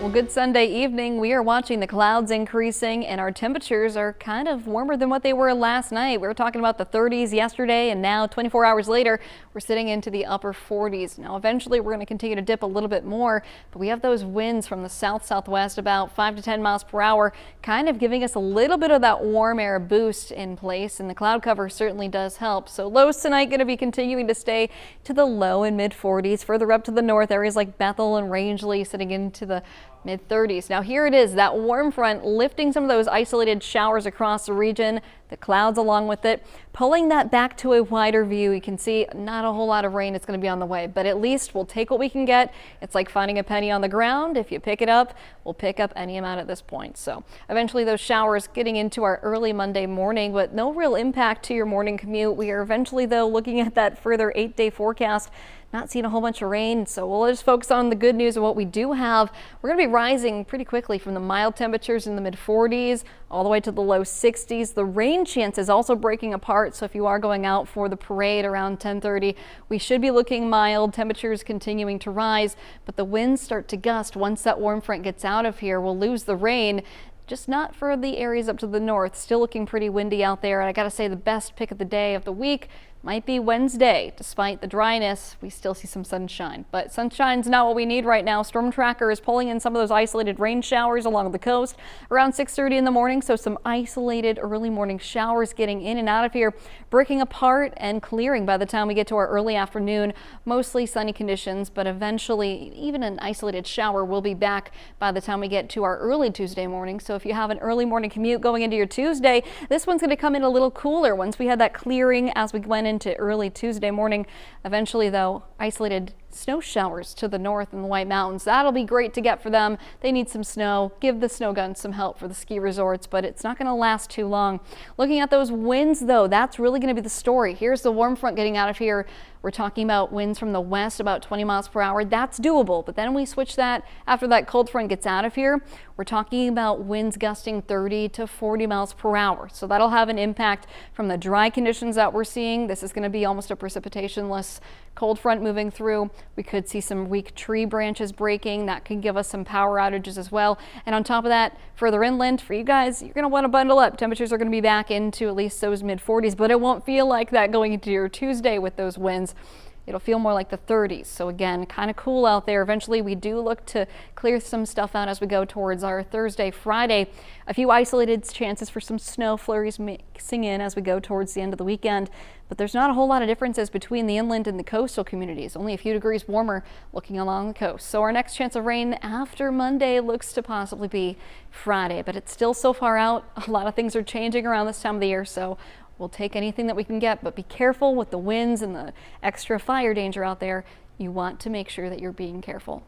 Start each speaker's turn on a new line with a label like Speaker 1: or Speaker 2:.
Speaker 1: Well, good Sunday evening. We are watching the clouds increasing and our temperatures are kind of warmer than what they were last night. We were talking about the 30s yesterday and now 24 hours later, we're sitting into the upper 40s. Now, eventually we're going to continue to dip a little bit more, but we have those winds from the south-southwest about 5 to 10 miles per hour, kind of giving us a little bit of that warm air boost in place, and the cloud cover certainly does help. So lows tonight going to be continuing to stay to the low and mid 40s. Further up to the north, areas like Bethel and Rangeley sitting into the mid 30s. Now here it is, that warm front lifting some of those isolated showers across the region, the clouds along with it, pulling that back to a wider view. You can see not a whole lot of rain is going to be on the way, but at least we'll take what we can get. It's like finding a penny on the ground. If you pick it up, we'll pick up any amount at this point. So eventually those showers getting into our early Monday morning, but no real impact to your morning commute. We are eventually though looking at that further 8-day forecast. Not seeing a whole bunch of rain, so we'll just focus on the good news of what we do have. We're going to be rising pretty quickly from the mild temperatures in the mid 40s all the way to the low 60s. The rain chance is also breaking apart, so if you are going out for the parade around 10:30, we should be looking mild. Temperatures continuing to rise, but the winds start to gust. Once that warm front gets out of here, we'll lose the rain. Just not for the areas up to the north. Still looking pretty windy out there. And I got to say, the best pick of the day of the week might be Wednesday. Despite the dryness, we still see some sunshine, but sunshine's not what we need right now. Storm Tracker is pulling in some of those isolated rain showers along the coast around 6:30 in the morning. So some isolated early morning showers getting in and out of here, breaking apart and clearing by the time we get to our early afternoon. Mostly sunny conditions, but eventually even an isolated shower will be back by the time we get to our early Tuesday morning. So if you have an early morning commute going into your Tuesday, this one's going to come in a little cooler once we had that clearing as we went into early Tuesday morning. Eventually though, isolated snow showers to the north in the White Mountains. That'll be great to get for them. They need some snow. Give the snow guns some help for the ski resorts, but it's not going to last too long. Looking at those winds though, that's really going to be the story. Here's the warm front getting out of here. We're talking about winds from the west about 20 miles per hour. That's doable, but then we switch that after that cold front gets out of here. We're talking about winds gusting 30 to 40 miles per hour. So that'll have an impact from the dry conditions that we're seeing. This is going to be almost a precipitation-less cold front moving through. We could see some weak tree branches breaking. That can give us some power outages as well. And on top of that, further inland for you guys, you're going to want to bundle up. Temperatures are going to be back into at least those mid 40s, but it won't feel like that going into your Tuesday with those winds. It'll feel more like the 30s. So again, kind of cool out there. Eventually, we do look to clear some stuff out as we go towards our Thursday, Friday. A few isolated chances for some snow flurries mixing in as we go towards the end of the weekend. But there's not a whole lot of differences between the inland and the coastal communities. Only a few degrees warmer looking along the coast. So our next chance of rain after Monday looks to possibly be Friday, but it's still so far out. A lot of things are changing around this time of the year, so we'll take anything that we can get, but be careful with the winds and the extra fire danger out there. You want to make sure that you're being careful.